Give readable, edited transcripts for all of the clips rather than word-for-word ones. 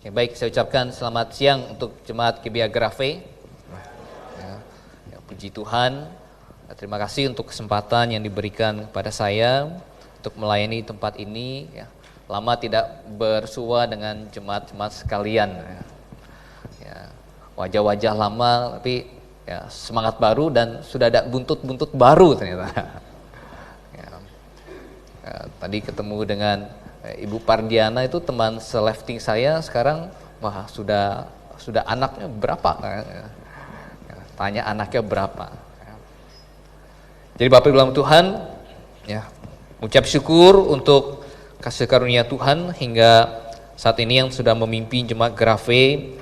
Ya, baik, saya ucapkan selamat siang untuk jemaat GBA Grafe. Puji Tuhan, terima kasih untuk kesempatan yang diberikan kepada saya untuk melayani tempat ini. Ya, lama tidak bersua dengan jemaat-jemaat sekalian. Ya, wajah-wajah lama, tapi ya, semangat baru dan sudah ada buntut-buntut baru ternyata. Tadi ketemu dengan Ibu Pardiana, itu teman selefting saya, sekarang wah sudah anaknya berapa? Tanya anaknya berapa. Jadi Bapak Ibu dalam Tuhan, ya, ucap syukur untuk kasih karunia Tuhan hingga saat ini yang sudah memimpin jemaat Grafe,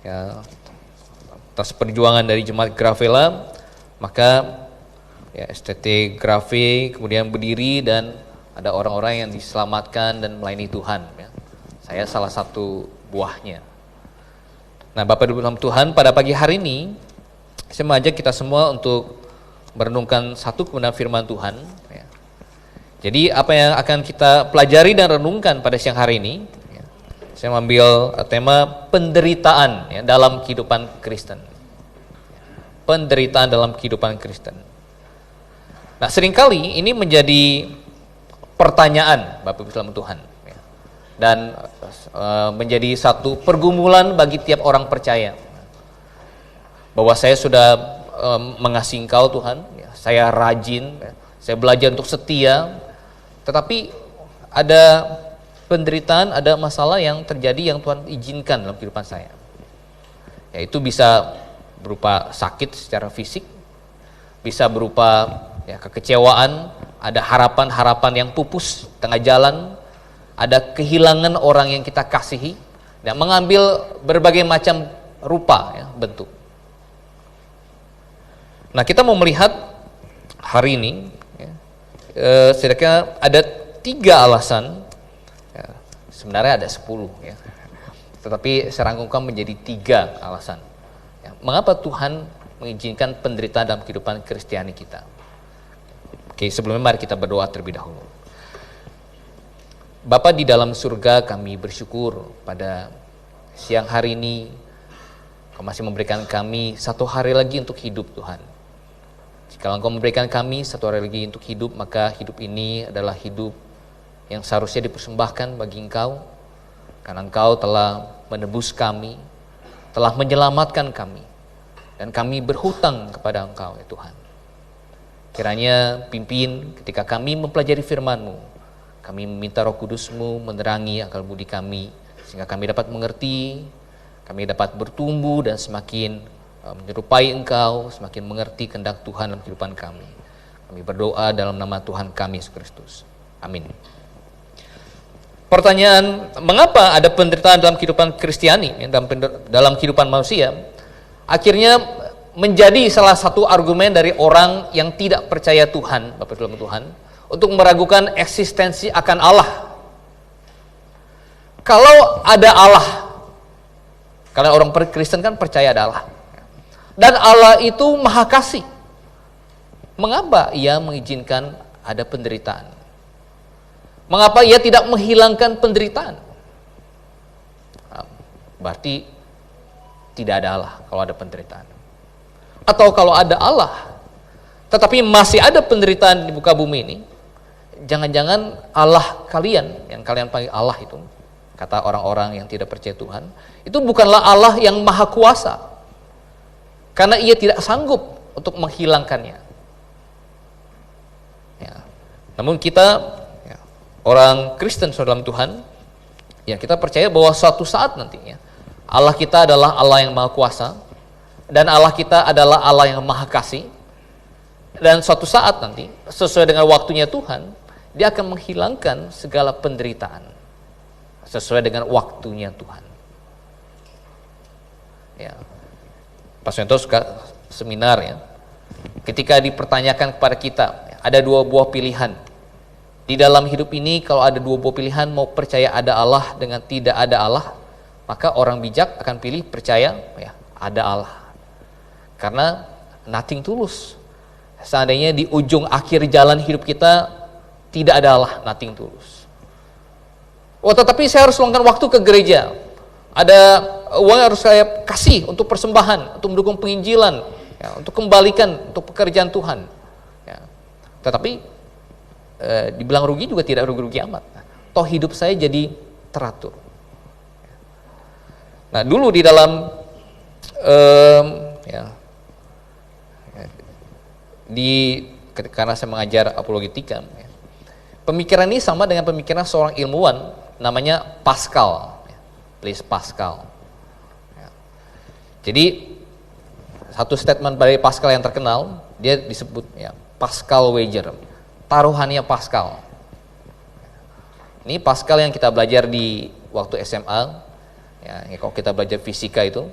ya, atas perjuangan dari jemaat Grafela, maka ya, STT Grafe kemudian berdiri dan ada orang-orang yang diselamatkan dan melayani Tuhan. Ya. Saya salah satu buahnya. Nah, Bapak Ibu dalam Tuhan, pada pagi hari ini saya mengajak kita semua untuk merenungkan satu kebenaran firman Tuhan. Ya. Jadi apa yang akan kita pelajari dan renungkan pada siang hari ini, ya, saya mengambil tema penderitaan, ya, dalam kehidupan Kristen. Penderitaan dalam kehidupan Kristen. Nah, seringkali ini menjadi pertanyaan Bapak Ibu dalam Tuhan, ya, dan menjadi satu pergumulan bagi tiap orang percaya, bahwa saya sudah mengasihi Engkau Tuhan, ya, saya rajin, ya, saya belajar untuk setia, tetapi ada penderitaan, ada masalah yang terjadi yang Tuhan izinkan dalam kehidupan saya. Yaitu bisa berupa sakit secara fisik, bisa berupa ya, kekecewaan, ada harapan-harapan yang pupus tengah jalan, ada kehilangan orang yang kita kasihi, dan mengambil berbagai macam rupa, ya, bentuk. Nah, kita mau melihat hari ini, ya, setidaknya ada 3 alasan, ya, sebenarnya ada 10, ya, tetapi saya rangkumkan menjadi 3 alasan, ya, mengapa Tuhan mengizinkan penderitaan dalam kehidupan Kristiani kita. Oke, sebelumnya mari kita berdoa terlebih dahulu. Bapa di dalam surga, kami bersyukur pada siang hari ini Kau masih memberikan kami 1 hari lagi untuk hidup, Tuhan. Jika Engkau memberikan kami 1 hari lagi untuk hidup, maka hidup ini adalah hidup yang seharusnya dipersembahkan bagi Engkau, karena Engkau telah menebus kami, telah menyelamatkan kami, dan kami berhutang kepada Engkau, ya Tuhan. Kiranya pimpin ketika kami mempelajari firman-Mu, kami meminta Roh Kudus-Mu menerangi akal budi kami, sehingga kami dapat mengerti, kami dapat bertumbuh dan semakin menyerupai Engkau, semakin mengerti kehendak Tuhan dalam kehidupan kami. Kami berdoa dalam nama Tuhan kami Yesus Kristus. Amin. Pertanyaan, mengapa ada penderitaan dalam kehidupan Kristiani, dalam kehidupan manusia, akhirnya menjadi salah satu argumen dari orang yang tidak percaya Tuhan, Bapak dalam Tuhan, untuk meragukan eksistensi akan Allah. Kalau ada Allah, karena orang Kristen kan percaya ada Allah, dan Allah itu maha kasih, mengapa ia mengizinkan ada penderitaan? Mengapa ia tidak menghilangkan penderitaan? Berarti tidak ada Allah kalau ada penderitaan. Atau kalau ada Allah, tetapi masih ada penderitaan di muka bumi ini, jangan-jangan Allah kalian, yang kalian panggil Allah itu, kata orang-orang yang tidak percaya Tuhan, itu bukanlah Allah yang maha kuasa, karena ia tidak sanggup untuk menghilangkannya. Ya. Namun kita, ya, orang Kristen dalam Tuhan, ya, kita percaya bahwa suatu saat nantinya Allah kita adalah Allah yang maha kuasa, dan Allah kita adalah Allah yang maha kasih, dan suatu saat nanti sesuai dengan waktunya Tuhan, Dia akan menghilangkan segala penderitaan sesuai dengan waktunya Tuhan. Ya, Pak Suyanto suka seminar, ya, ketika dipertanyakan kepada kita, ada 2 buah pilihan di dalam hidup ini. Kalau ada 2 buah pilihan, mau percaya ada Allah dengan tidak ada Allah, maka orang bijak akan pilih percaya, ya, ada Allah. Karena nothing tulus. Seandainya di ujung akhir jalan hidup kita tidak ada Allah, nothing tulus. Oh, tetapi saya harus luangkan waktu ke gereja. Ada uang yang harus saya kasih untuk persembahan, untuk mendukung penginjilan, ya, untuk kembalikan untuk pekerjaan Tuhan. Ya. Tetapi dibilang rugi juga tidak rugi-rugi amat. Toh hidup saya jadi teratur. Nah, dulu di dalam karena saya mengajar apologetika, ya, pemikiran ini sama dengan pemikiran seorang ilmuwan namanya Pascal, ya, Blaise Pascal. Ya. Jadi satu statement dari Pascal yang terkenal, dia disebut ya, Pascal wager, taruhannya Pascal. Ini Pascal yang kita belajar di waktu SMA, ya, kalau kita belajar fisika itu,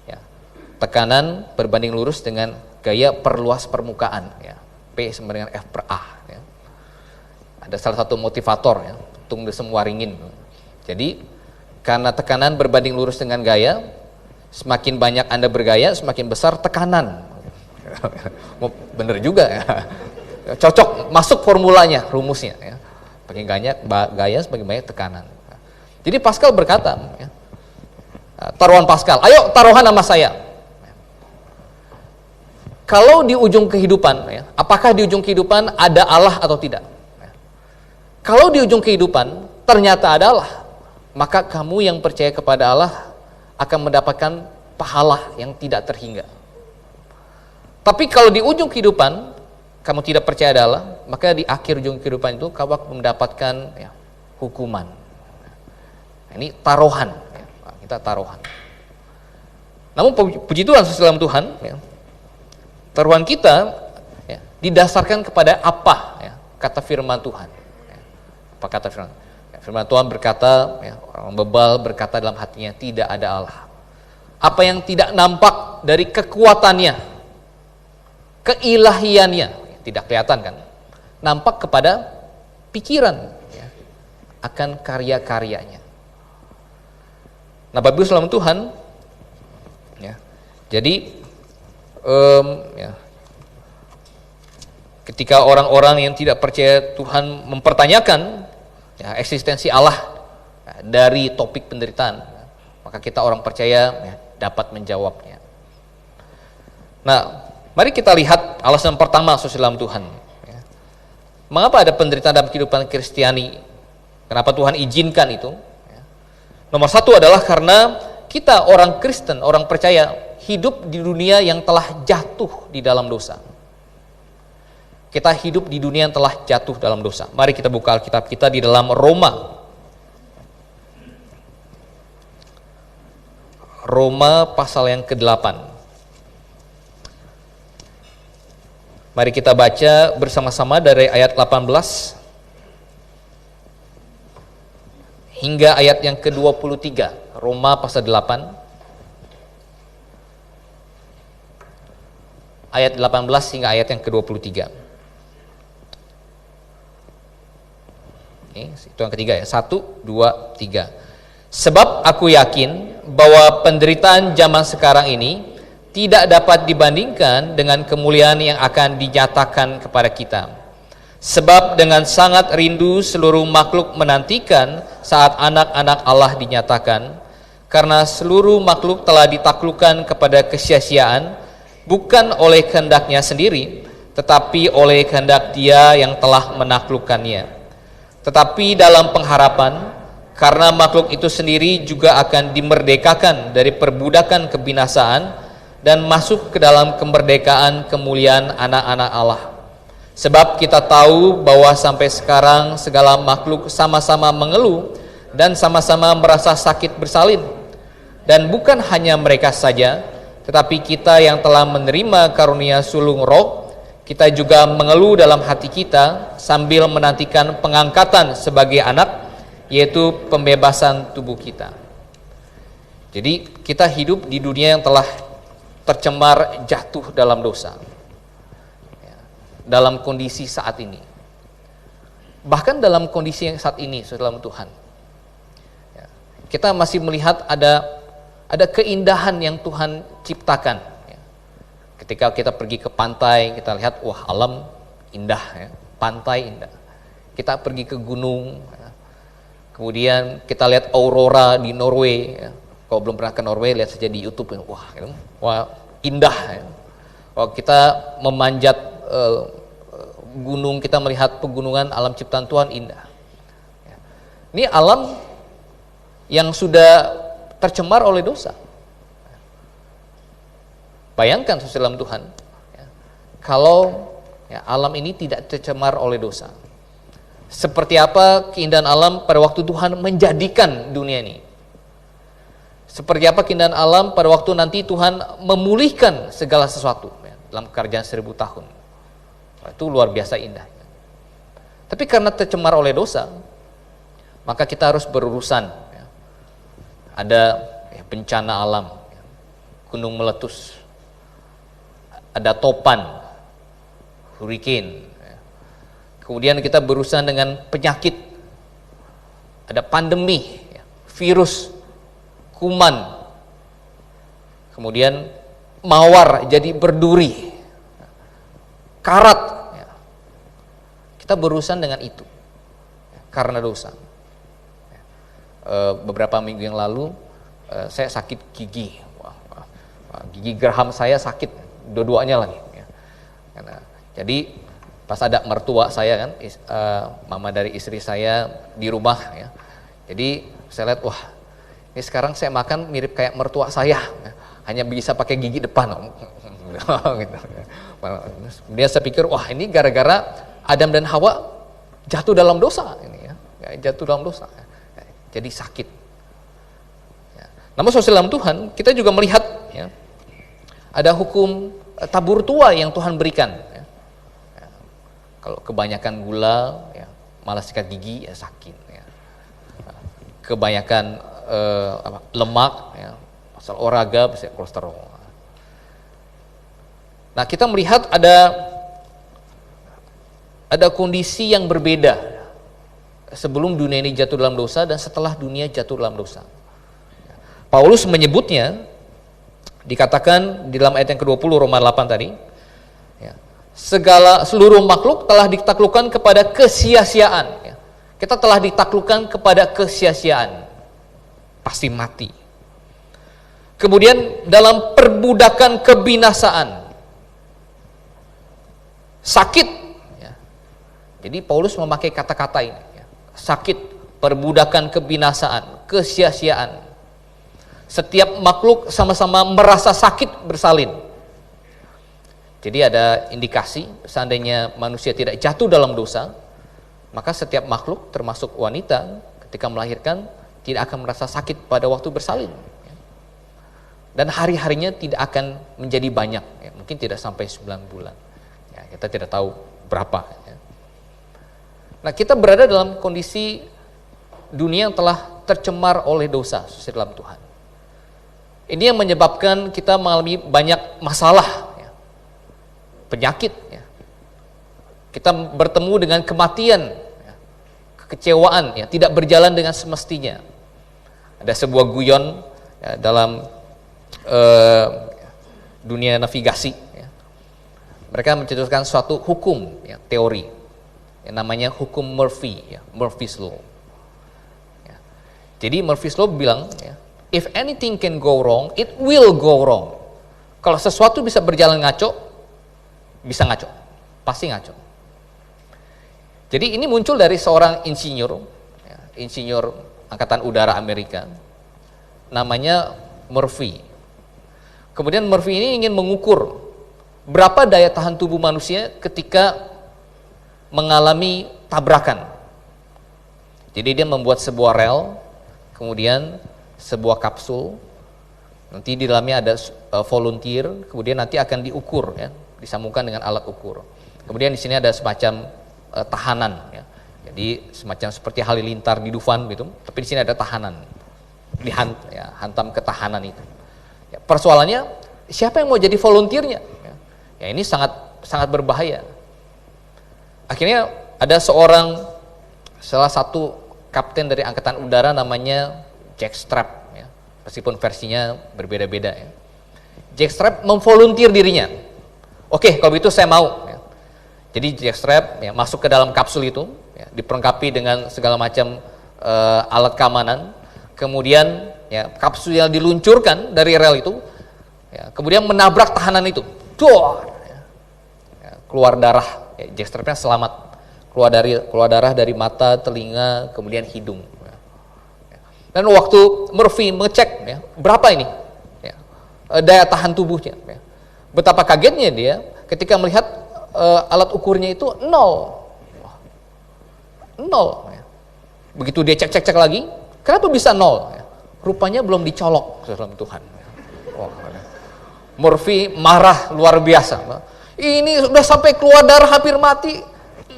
ya, tekanan berbanding lurus dengan gaya perluas permukaan, ya, P sama dengan F per A. Ya. Ada salah satu motivator, ya, tung semua ringin. Jadi karena tekanan berbanding lurus dengan gaya, semakin banyak Anda bergaya, semakin besar tekanan. Bener juga, ya. Cocok, masuk formulanya, rumusnya. Ya. Semakin gaya, semakin banyak tekanan. Jadi Pascal berkata, ya, taruhan Pascal, ayo taruhan sama saya. Kalau di ujung kehidupan, ya, apakah di ujung kehidupan ada Allah atau tidak? Ya. Kalau di ujung kehidupan ternyata ada Allah, maka kamu yang percaya kepada Allah akan mendapatkan pahala yang tidak terhingga. Tapi kalau di ujung kehidupan kamu tidak percaya ada Allah, maka di akhir ujung kehidupan itu kamu akan mendapatkan, ya, hukuman. Nah, ini taruhan, ya. Kita taruhan. Namun puji Tuhan, dalam Tuhan, ya, taruhan kita, ya, didasarkan kepada apa, ya, kata firman Tuhan. Ya, apa kata firman? Ya, firman Tuhan berkata, ya, orang bebal berkata dalam hatinya tidak ada Allah. Apa yang tidak nampak dari kekuatannya, keilahiannya, tidak kelihatan kan, nampak kepada pikiran, ya, akan karya-karyanya. Nah, Bapak Ibu saudara Tuhan, ya, jadi ya, ketika orang-orang yang tidak percaya Tuhan mempertanyakan, ya, eksistensi Allah, ya, dari topik penderitaan, ya, maka kita orang percaya, ya, dapat menjawabnya. Nah, mari kita lihat alasan pertama dalam Tuhan. Ya. Mengapa ada penderitaan dalam kehidupan Kristiani? Kenapa Tuhan izinkan itu? Ya. Nomor satu adalah karena kita orang Kristen, orang percaya, hidup di dunia yang telah jatuh di dalam dosa. Kita hidup di dunia yang telah jatuh dalam dosa. Mari kita buka Alkitab kita di dalam Roma. Roma pasal yang ke-8. Mari kita baca bersama-sama dari ayat 18 hingga ayat yang ke-23. Roma pasal 8 ayat 18 hingga ayat yang ke-23. Itu yang ketiga, ya. 1, 2, 3. Sebab aku yakin bahwa penderitaan zaman sekarang ini tidak dapat dibandingkan dengan kemuliaan yang akan dinyatakan kepada kita. Sebab dengan sangat rindu seluruh makhluk menantikan saat anak-anak Allah dinyatakan, karena seluruh makhluk telah ditaklukkan kepada kesia-siaan, bukan oleh kehendaknya sendiri, tetapi oleh kehendak Dia yang telah menaklukkannya. Tetapi dalam pengharapan, karena makhluk itu sendiri juga akan dimerdekakan dari perbudakan kebinasaan dan masuk ke dalam kemerdekaan kemuliaan anak-anak Allah. Sebab kita tahu bahwa sampai sekarang segala makhluk sama-sama mengeluh dan sama-sama merasa sakit bersalin. Dan bukan hanya mereka saja, tetapi kita yang telah menerima karunia sulung roh, kita juga mengeluh dalam hati kita sambil menantikan pengangkatan sebagai anak, yaitu pembebasan tubuh kita. Jadi kita hidup di dunia yang telah tercemar jatuh dalam dosa, ya, dalam kondisi saat ini, bahkan dalam kondisi yang saat ini dalam Tuhan, ya, kita masih melihat ada keindahan yang Tuhan ciptakan, ya. Ketika kita pergi ke pantai, kita lihat, wah, alam indah, ya, pantai indah. Kita pergi ke gunung, ya. Kemudian kita lihat aurora di Norway, ya. Kalau belum pernah ke Norway, lihat saja di YouTube. Wah, indah. Ya. Kalau kita memanjat gunung, kita melihat pegunungan, alam ciptaan Tuhan indah. Ya. Ini alam yang sudah tercemar oleh dosa. Bayangkan saudara dalam Tuhan, ya, kalau alam ini tidak tercemar oleh dosa. Seperti apa keindahan alam pada waktu Tuhan menjadikan dunia ini. Seperti apa keindahan alam pada waktu nanti Tuhan memulihkan segala sesuatu dalam kerajaan 1000 tahun. Itu luar biasa indah. Tapi karena tercemar oleh dosa, maka kita harus berurusan. Ada bencana alam, gunung meletus, ada topan, hurricane. Kemudian kita berurusan dengan penyakit, ada pandemi, virus, kuman, kemudian mawar jadi berduri, karat. Kita berurusan dengan itu karena dosa. Beberapa minggu yang lalu saya sakit gigi. Gigi geraham saya sakit, dua-duanya lagi. Jadi pas ada mertua saya kan, mama dari istri saya di rumah ya. Jadi saya lihat, wah ini sekarang saya makan mirip kayak mertua saya, hanya bisa pakai gigi depan. Gitu. Kemudian saya pikir, wah ini gara-gara Adam dan Hawa jatuh dalam dosa ini ya, jatuh dalam dosa. Jadi sakit. Ya. Namun saudara dalam Tuhan, kita juga melihat ya, ada hukum tabur tua yang Tuhan berikan. Ya. Ya. Kalau kebanyakan gula, ya, malah sikat gigi, ya sakit. Ya. Kebanyakan lemak, ya, masalah olahraga, bisa kolesterol. Nah kita melihat ada kondisi yang berbeda sebelum dunia ini jatuh dalam dosa dan setelah dunia jatuh dalam dosa. Paulus menyebutnya, dikatakan di dalam ayat yang ke-20 Roma 8 tadi, ya, seluruh makhluk telah ditaklukkan kepada kesia-siaan. Ya. Kita telah ditaklukkan kepada kesia-siaan, pasti mati. Kemudian dalam perbudakan kebinasaan, sakit. Ya. Jadi Paulus memakai kata-kata ini. Sakit, perbudakan kebinasaan, kesia-siaan. Setiap makhluk sama-sama merasa sakit bersalin. Jadi ada indikasi seandainya manusia tidak jatuh dalam dosa, maka setiap makhluk termasuk wanita ketika melahirkan tidak akan merasa sakit pada waktu bersalin. Dan hari-harinya tidak akan menjadi banyak, ya, mungkin tidak sampai 9 bulan. Ya, kita tidak tahu berapa. Ya. Nah kita berada dalam kondisi dunia yang telah tercemar oleh dosa dalam Tuhan. Ini yang menyebabkan kita mengalami banyak masalah, ya. Penyakit. Ya. Kita bertemu dengan kematian, ya. Kekecewaan, ya. Tidak berjalan dengan semestinya. Ada sebuah guyon ya, dalam dunia navigasi. Ya. Mereka mencetuskan suatu hukum, ya, teori. Yang namanya hukum Murphy, ya, Murphy's Law. Ya. Jadi Murphy's Law bilang, ya, if anything can go wrong, it will go wrong. Kalau sesuatu bisa berjalan ngaco, bisa ngaco, pasti ngaco. Jadi ini muncul dari seorang insinyur, ya, insinyur angkatan udara Amerika, namanya Murphy. Kemudian Murphy ini ingin mengukur berapa daya tahan tubuh manusia ketika mengalami tabrakan. Jadi dia membuat sebuah rel, kemudian sebuah kapsul, nanti di dalamnya ada volunteer, kemudian nanti akan diukur, ya, disambungkan dengan alat ukur. Kemudian di sini ada semacam tahanan, ya. Jadi semacam seperti halilintar di Dufan gitu, tapi di sini ada tahanan, hantam ke tahanan itu. Ya, persoalannya siapa yang mau jadi volunteernya? Ya ini sangat berbahaya. Akhirnya ada salah satu kapten dari angkatan udara namanya Jack Strapp, ya. Meskipun versinya berbeda-beda. Ya. Jack Strapp memvolunteer dirinya. Oke, kalau begitu saya mau. Ya. Jadi Jack Strapp, ya, masuk ke dalam kapsul itu, ya, diperlengkapi dengan segala macam alat keamanan. Kemudian ya, kapsul yang diluncurkan dari rel itu, ya, kemudian menabrak tahanan itu, ya, keluar darah, ya, jackstrapnya selamat, keluar darah dari mata, telinga, kemudian hidung. Ya. Dan waktu Murphy mengecek, ya, berapa ini, ya, daya tahan tubuhnya, ya. Betapa kagetnya dia ketika melihat alat ukurnya itu 0. Ya. Begitu dia cek lagi, kenapa bisa 0? Ya. Rupanya belum dicolok dalam Tuhan. Oh, Murphy marah luar biasa. Ini sudah sampai keluar darah hampir mati,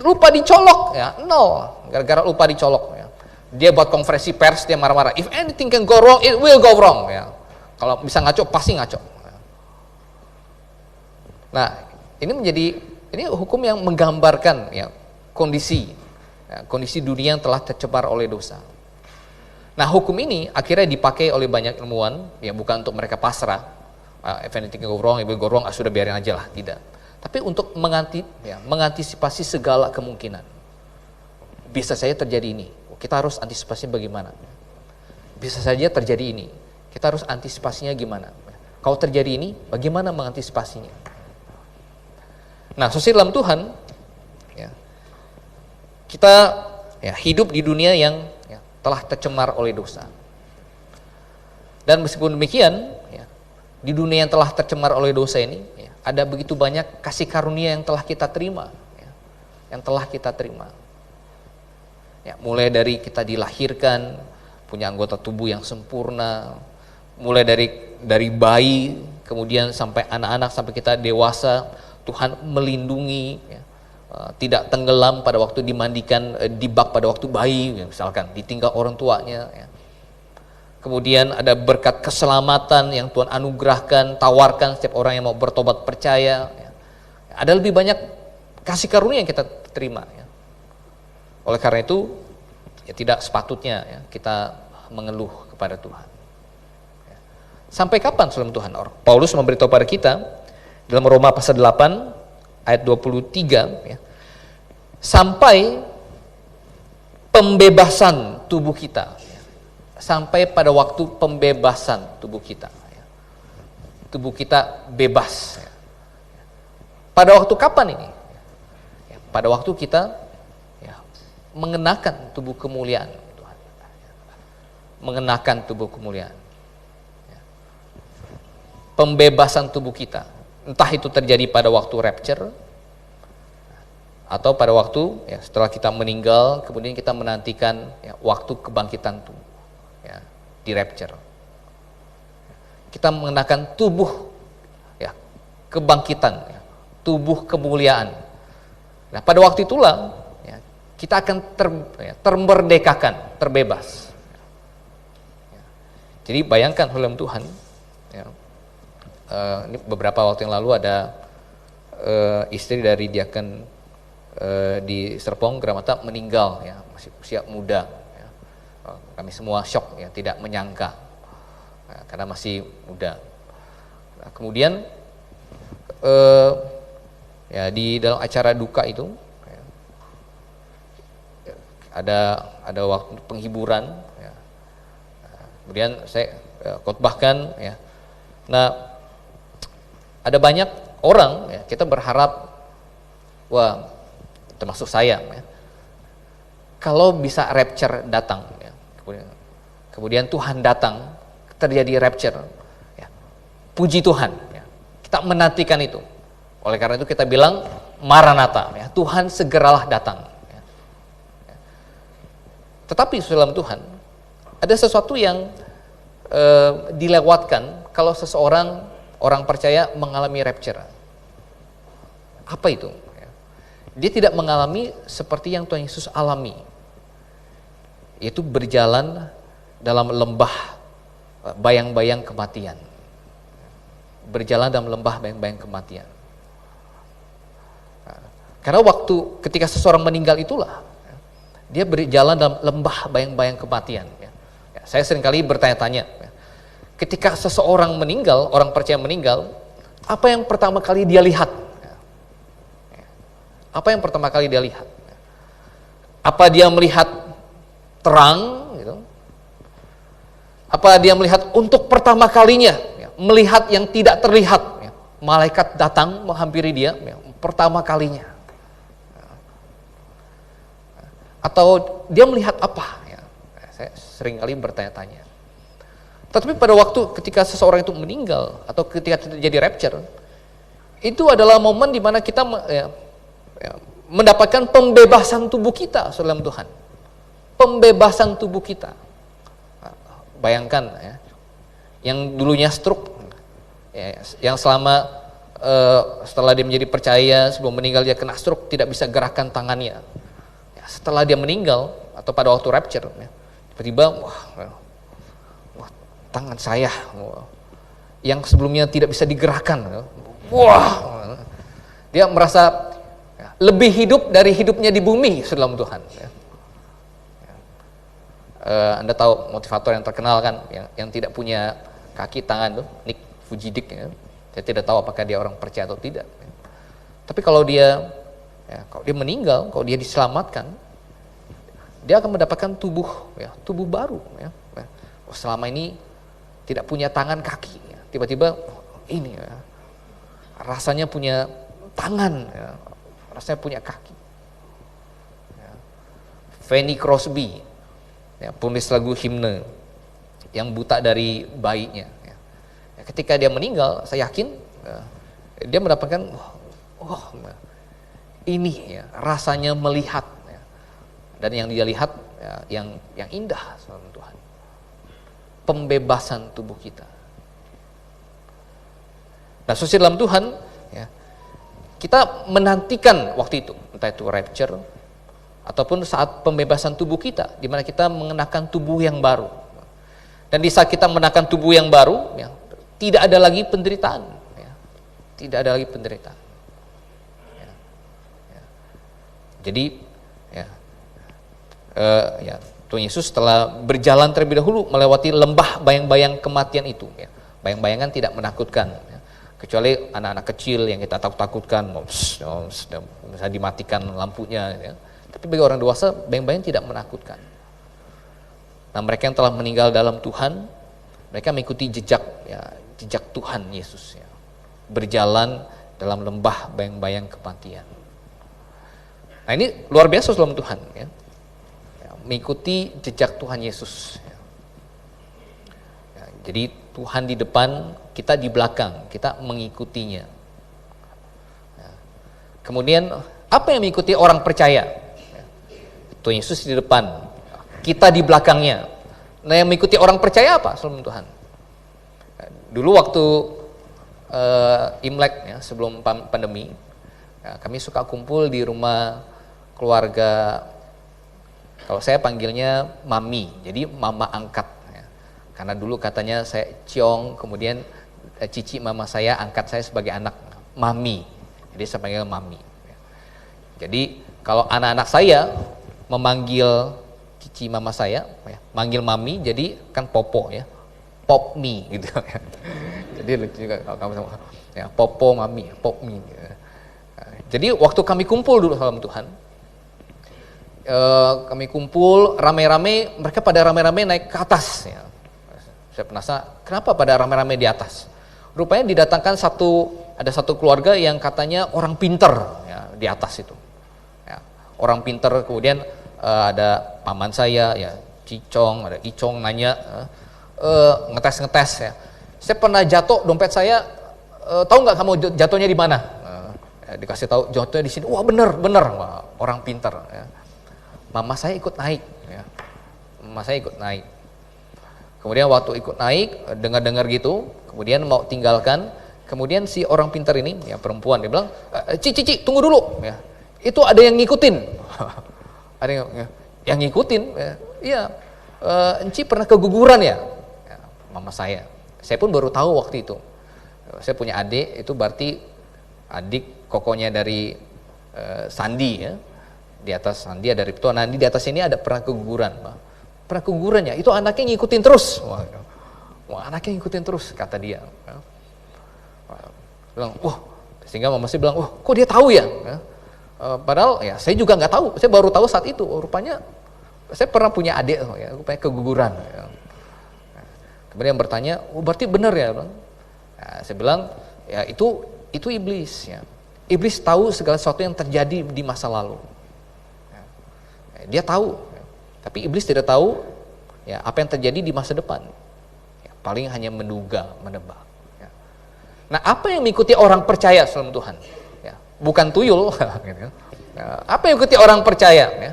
lupa dicolok, ya, 0. Gara-gara lupa dicolok. Ya. Dia buat konferensi pers, dia marah-marah. If anything can go wrong, it will go wrong. Ya. Kalau bisa ngaco, pasti ngaco. Nah, ini hukum yang menggambarkan, ya, kondisi dunia yang telah tercemar oleh dosa. Nah, hukum ini akhirnya dipakai oleh banyak ilmuwan, ya, bukan untuk mereka pasrah, if anything go wrong, it will go wrong, sudah biarin aja lah, tidak. Tapi untuk mengantisipasi segala kemungkinan. Bisa saja terjadi ini, kita harus antisipasi bagaimana. Bisa saja terjadi ini, kita harus antisipasinya gimana. Kalau terjadi ini, bagaimana mengantisipasinya. Nah, saudara dalam Tuhan, ya, kita, ya, hidup di dunia yang, ya, telah tercemar oleh dosa. Dan meskipun demikian, ya, di dunia yang telah tercemar oleh dosa ini, ya, ada begitu banyak kasih karunia yang telah kita terima, ya, yang telah kita terima. Ya, mulai dari kita dilahirkan punya anggota tubuh yang sempurna, mulai dari bayi, kemudian sampai anak-anak, sampai kita dewasa. Tuhan melindungi, ya, tidak tenggelam pada waktu dimandikan di bak pada waktu bayi, ya, misalkan ditinggal orang tuanya. Ya. Kemudian ada berkat keselamatan yang Tuhan anugerahkan, tawarkan setiap orang yang mau bertobat percaya. Ya. Ada lebih banyak kasih karunia yang kita terima. Ya. Oleh karena itu, ya, tidak sepatutnya, ya, kita mengeluh kepada Tuhan. Ya. Sampai kapan saudara Tuhan? Paulus memberitahu pada kita dalam Roma pasal 8 ayat 23, ya, sampai pembebasan tubuh kita, ya, sampai pada waktu pembebasan tubuh kita, ya. Tubuh kita bebas, ya. Pada waktu kapan ini? Ya, pada waktu kita, ya, mengenakan tubuh kemuliaan Tuhan, mengenakan tubuh kemuliaan, ya. Pembebasan tubuh kita, entah itu terjadi pada waktu rapture atau pada waktu, ya, setelah kita meninggal, kemudian kita menantikan, ya, waktu kebangkitan tubuh, ya, di rapture. Kita mengenakan tubuh, ya, kebangkitan, ya, tubuh kemuliaan. Nah, pada waktu itulah, ya, kita akan termerdekakan, terbebas. Ya. Jadi bayangkan dalam Tuhan, ya, ini beberapa waktu yang lalu ada istri dari diaken di Serpong Gramata meninggal, ya, masih usia muda, ya. Kami semua shock, ya, tidak menyangka, ya, karena masih muda. Nah, kemudian ya, di dalam acara duka itu, ya, ada waktu penghiburan, ya. Kemudian saya khotbahkan, ya. Nah, ada banyak orang, ya, kita berharap, wah, termasuk saya, ya, kalau bisa rapture datang, ya, kemudian Tuhan datang, terjadi rapture, ya, puji Tuhan, ya, kita menantikan itu. Oleh karena itu kita bilang Maranatha, ya, Tuhan segeralah datang. Ya. Ya. Tetapi dalam Tuhan ada sesuatu yang dilewatkan kalau orang percaya mengalami rapture. Apa itu? Dia tidak mengalami seperti yang Tuhan Yesus alami, yaitu berjalan dalam lembah bayang-bayang kematian. Berjalan dalam lembah bayang-bayang kematian. Karena ketika seseorang meninggal itulah, dia berjalan dalam lembah bayang-bayang kematian. Saya seringkali bertanya-tanya, ketika seseorang meninggal, orang percaya meninggal, apa yang pertama kali dia lihat? Apa yang pertama kali dia lihat? Apa dia melihat terang, gitu? Apa dia melihat untuk pertama kalinya, ya, melihat yang tidak terlihat, ya, malaikat datang menghampiri dia, ya, pertama kalinya. Atau dia melihat apa? Ya, saya seringkali bertanya-tanya. Tetapi pada waktu ketika seseorang itu meninggal atau ketika terjadi rapture, itu adalah momen di mana kita mendapatkan pembebasan tubuh kita, saudara Tuhan. Pembebasan tubuh kita. Bayangkan ya, yang dulunya stroke, ya, yang selama setelah dia menjadi percaya sebelum meninggal dia kena stroke, tidak bisa gerakan tangannya. Ya, setelah dia meninggal atau pada waktu rapture, ya, tiba-tiba wah, tangan saya yang sebelumnya tidak bisa digerakkan, wah, dia merasa lebih hidup dari hidupnya di bumi, saudara Tuhan. Ya. Anda tahu motivator yang terkenal kan, yang tidak punya kaki tangan tuh, Nick Vujicic. Ya. Saya tidak tahu apakah dia orang percaya atau tidak. Ya. Tapi kalau dia meninggal, kalau dia diselamatkan, dia akan mendapatkan tubuh baru. Ya. Selama ini tidak punya tangan kaki, ya. Tiba-tiba ini ya, rasanya punya tangan, ya. Rasanya punya kaki. Ya. Fanny Crosby, ya, penulis lagu himne yang buta dari bayinya. Ya. Ketika dia meninggal, saya yakin dia mendapatkan ini ya, rasanya melihat, ya. Dan yang dia lihat ya, yang indah, saudara Tuhan. Pembebasan tubuh kita. Nah, saudara dalam Tuhan, ya, kita menantikan waktu itu, entah itu rapture ataupun saat pembebasan tubuh kita, di mana kita mengenakan tubuh yang baru. Dan di saat kita mengenakan tubuh yang baru, ya, tidak ada lagi penderitaan, ya. Tidak ada lagi penderitaan. Ya. Ya. Jadi, ya, Tuhan Yesus setelah berjalan terlebih dahulu melewati lembah bayang-bayang kematian itu, ya. Bayang-bayangan tidak menakutkan, ya. Kecuali anak-anak kecil yang kita takut-takutkan, bisa dimatikan lampunya, ya. Tapi bagi orang dewasa, bayang-bayang tidak menakutkan. Nah, mereka yang telah meninggal dalam Tuhan, mereka mengikuti jejak Tuhan Yesus, ya. Berjalan dalam lembah bayang-bayang kematian. Nah, ini luar biasa dalam Tuhan, ya. Mengikuti jejak Tuhan Yesus. Ya. Ya, jadi Tuhan di depan, kita di belakang, kita mengikutinya. Ya. Kemudian apa yang mengikuti orang percaya? Ya. Tuhan Yesus di depan, kita di belakangnya. Nah, yang mengikuti orang percaya apa, saudara Tuhan? Ya, dulu waktu Imlek, ya, sebelum pandemi, ya, kami suka kumpul di rumah keluarga. Kalau saya panggilnya Mami, jadi mama angkat. Ya. Karena dulu katanya saya Ciong, kemudian cici mama saya angkat saya sebagai anak, Mami. Jadi saya panggil Mami. Ya. Jadi kalau anak-anak saya memanggil cici mama saya, ya, manggil Mami, jadi kan Popo, ya, Pop Mi gitu. Ya. Jadi lucu juga kalau kamu sama, ya, Popo Mami, Pop Mi. Ya. Jadi waktu kami kumpul dulu dalam Tuhan, kami kumpul rame-rame, mereka pada rame-rame naik ke atas, ya. Saya penasaran kenapa pada rame-rame di atas. Rupanya didatangkan ada satu keluarga yang katanya orang pinter, ya, di atas itu, ya, orang pinter. Kemudian ada paman saya, ya, Cicong, ada Icong nanya, ngetes ya. Saya pernah jatuh, dompet saya, tahu nggak kamu jatuhnya di mana? Dikasih tahu jatuhnya di sini. Wah, bener, wah, orang pinter, ya. Mama saya ikut naik, ya. Mama saya ikut naik. Kemudian waktu ikut naik, dengar-dengar gitu, kemudian mau tinggalkan, kemudian si orang pintar ini, ya, perempuan, dia bilang, Cici, tunggu dulu, ya. Itu ada yang ngikutin. Ada yang ngikutin, ya. Iya, Enci pernah keguguran, ya. Ya, mama saya pun baru tahu waktu itu. Saya punya adik, itu berarti adik kokonya dari Sandi, ya. Di atas Sandi ada Ripto, Nandi, di atas ini ada pernah keguguran. Pernah keguguran, ya, itu anaknya ngikutin terus. Wah, anaknya ngikutin terus, kata dia. Bilang, wah, sehingga mama saya bilang, wah, kok dia tahu, ya? Padahal ya saya juga nggak tahu, saya baru tahu saat itu. Rupanya saya pernah punya adik, ya, rupanya keguguran. Ya. Kemudian bertanya, oh berarti benar ya? Nah, saya bilang, ya itu iblis. Ya. Iblis tahu segala sesuatu yang terjadi di masa lalu. Ya. Dia tahu, ya. Tapi iblis tidak tahu ya apa yang terjadi di masa depan. Ya, paling hanya menduga, menebak. Ya. Nah, apa yang mengikuti orang percaya dalam Tuhan? Ya, bukan tuyul. Gitu. Ya, apa yang mengikuti orang percaya? Ya.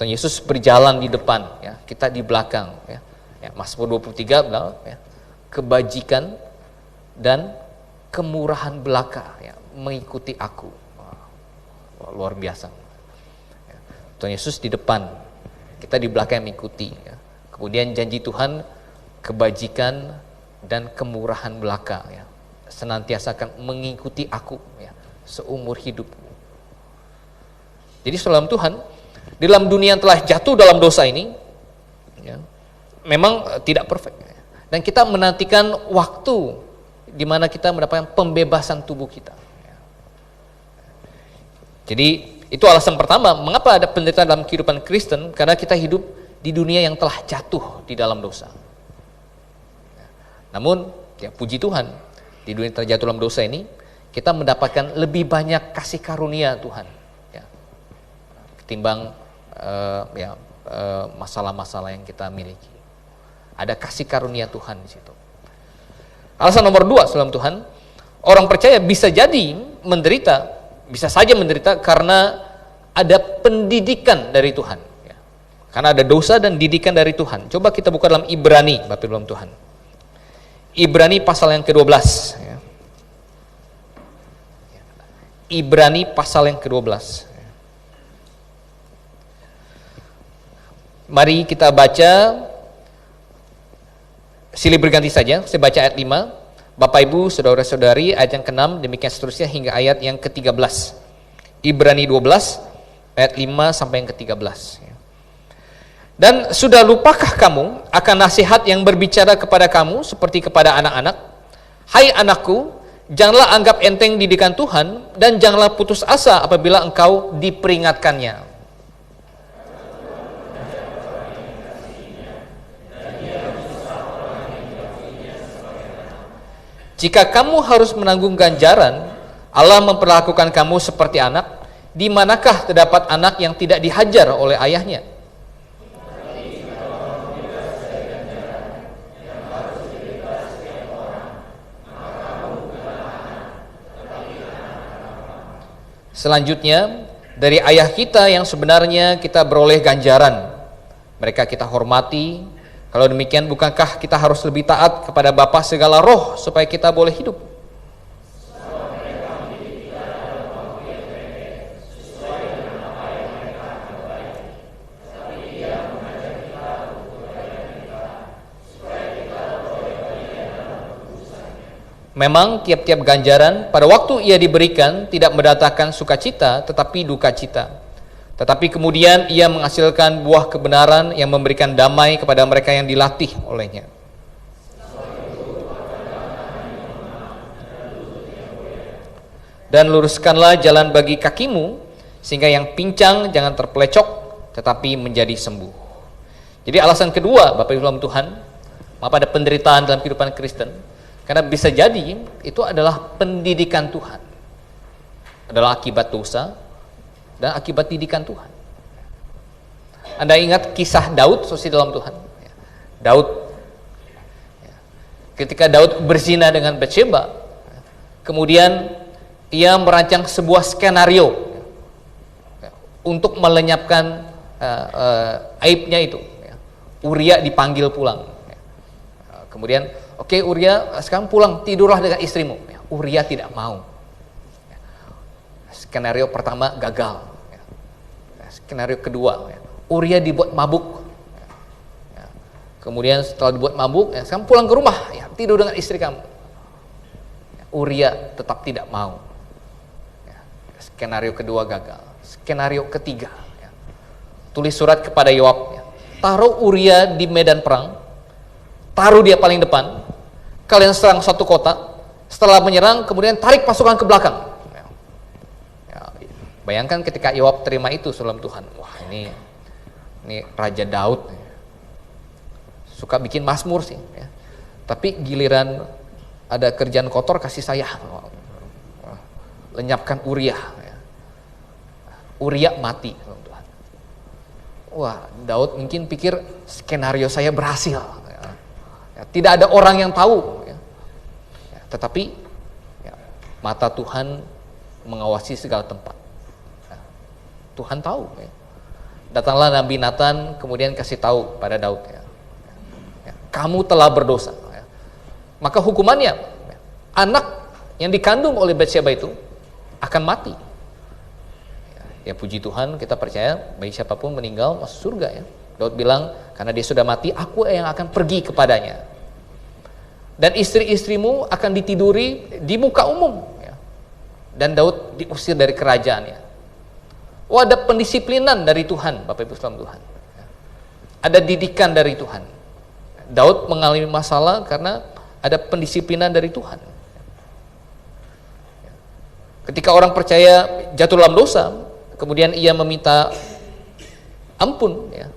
Tuhan Yesus berjalan di depan, ya, kita di belakang. Ya. Ya, Mazmur 23 bilang, ya, kebajikan dan kemurahan belaka ya, mengikuti aku. Wah, luar biasa. Ya, Tuhan Yesus di depan, kita di belakang yang mengikuti. Ya. Kemudian janji Tuhan, kebajikan dan kemurahan belaka ya, senantiasa akan mengikuti aku ya, seumur hidup. Jadi saudara Tuhan, di dalam dunia yang telah jatuh dalam dosa ini, ya, memang tidak perfect. Dan kita menantikan waktu di mana kita mendapatkan pembebasan tubuh kita. Jadi itu alasan pertama mengapa ada penderitaan dalam kehidupan Kristen, karena kita hidup di dunia yang telah jatuh di dalam dosa. Namun ya puji Tuhan, di dunia yang terjatuh dalam dosa ini kita mendapatkan lebih banyak kasih karunia Tuhan ya, ketimbang masalah-masalah yang kita miliki. Ada kasih karunia Tuhan di situ. Alasan nomor 2 dalam Tuhan, orang percaya bisa jadi menderita, bisa saja menderita karena ada pendidikan dari Tuhan. Ya. Karena ada dosa dan didikan dari Tuhan. Coba kita buka dalam Ibrani, Bapak Ibu dalam Tuhan. Ibrani pasal yang ke-12. Ya. Ibrani pasal yang ke-12. Mari kita baca. Silih berganti saja, saya baca ayat 5. Bapak Ibu, saudara-saudari, ayat yang ke-6, demikian seterusnya hingga ayat yang ke-13. Ibrani 12, ayat 5 sampai yang ke-13. Dan sudah lupakah kamu akan nasihat yang berbicara kepada kamu seperti kepada anak-anak? Hai anakku, janganlah anggap enteng didikan Tuhan, dan janganlah putus asa apabila engkau diperingatkannya. Jika kamu harus menanggung ganjaran, Allah memperlakukan kamu seperti anak. Di manakah terdapat anak yang tidak dihajar oleh ayahnya? Selanjutnya, dari ayah kita yang sebenarnya kita beroleh ganjaran. Mereka kita hormati. Kalau demikian, bukankah kita harus lebih taat kepada Bapa segala roh supaya kita boleh hidup? Memang tiap-tiap ganjaran pada waktu ia diberikan tidak mendatangkan sukacita tetapi duka cita. Tetapi kemudian ia menghasilkan buah kebenaran yang memberikan damai kepada mereka yang dilatih olehnya. Dan luruskanlah jalan bagi kakimu, sehingga yang pincang jangan terpelecok, tetapi menjadi sembuh. Jadi alasan kedua, Bapak Ibu dalam Tuhan, mengapa ada penderitaan dalam kehidupan Kristen? Karena bisa jadi itu adalah pendidikan Tuhan, adalah akibat dosa dan akibat didikan Tuhan. Anda ingat kisah Daud, saudara dalam Tuhan? Daud, ketika Daud berzina dengan Batsyeba, kemudian ia merancang sebuah skenario untuk melenyapkan aibnya itu. Uria dipanggil pulang. Kemudian, oke, Uria sekarang pulang, tidurlah dengan istrimu. Uria tidak mau. Skenario pertama gagal. Skenario kedua, Uria dibuat mabuk. Kemudian setelah dibuat mabuk, sekarang pulang ke rumah, tidur dengan istri kamu. Uria tetap tidak mau. Skenario kedua gagal. Skenario ketiga, tulis surat kepada Yoab, taruh Uria di medan perang, taruh dia paling depan, kalian serang satu kota, setelah menyerang kemudian tarik pasukan ke belakang. Bayangkan ketika Yoab terima itu dalam Tuhan, wah ini Raja Daud suka bikin mazmur sih. Tapi giliran ada kerjaan kotor kasih saya, lenyapkan Uria. Uria mati. Wah, Daud mungkin pikir skenario saya berhasil. Tidak ada orang yang tahu. Tetapi mata Tuhan mengawasi segala tempat. Tuhan tahu. Datanglah Nabi Nathan kemudian kasih tahu pada Daud, kamu telah berdosa. Maka hukumannya, anak yang dikandung oleh Batsyeba itu akan mati. Ya puji Tuhan, kita percaya bayi siapapun meninggal masuk surga ya. Daud bilang, karena dia sudah mati, aku yang akan pergi kepadanya. Dan istri-istrimu akan ditiduri di muka umum. Ya. Dan Daud diusir dari kerajaannya. Oh, ada pendisiplinan dari Tuhan, Bapak Ibu sekalian Tuhan. Ya. Ada didikan dari Tuhan. Daud mengalami masalah karena ada pendisiplinan dari Tuhan. Ya. Ketika orang percaya jatuh dalam dosa, kemudian ia meminta ampun ya,